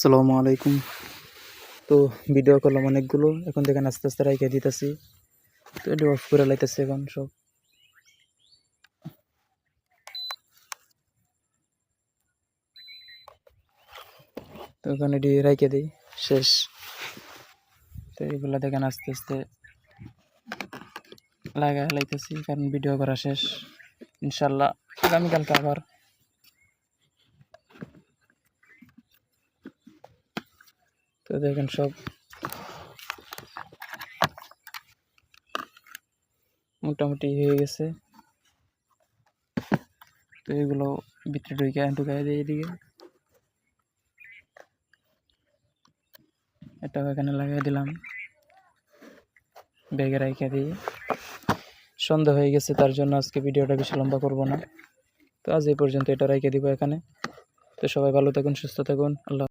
আসসালামু আলাইকুম। তো ভিডিও করলাম অনেকগুলো, এখন দেখেন আস্তে আস্তে রাইখা দিতেছি। তো এটা অফ করে লাইতেছি এখন সব। তো এখন এটি রাইখে দিই, শেষ। তো এগুলো দেখেন আস্তে আস্তে লাগা লাইতেছি, কারণ ভিডিও করা শেষ। ইনশাল্লাহ আগামীকালকে আবার। তো দেখেন সব মোটামুটি হয়ে গেছে। তো এগুলো ভিতরে ঢুকাই দিই এদিকে। এটাও এখানে লাগাই দিলাম, ব্যাগে রাইখা দিই। সন্ধ্যা হয়ে গেছে, তার জন্য আজকে ভিডিওটা বেশি লম্বা করব না। তো আজ এই পর্যন্ত, এটা রাইখে দিব এখানে। তো সবাই ভালো থাকুন, সুস্থ থাকুন, আল্লাহ।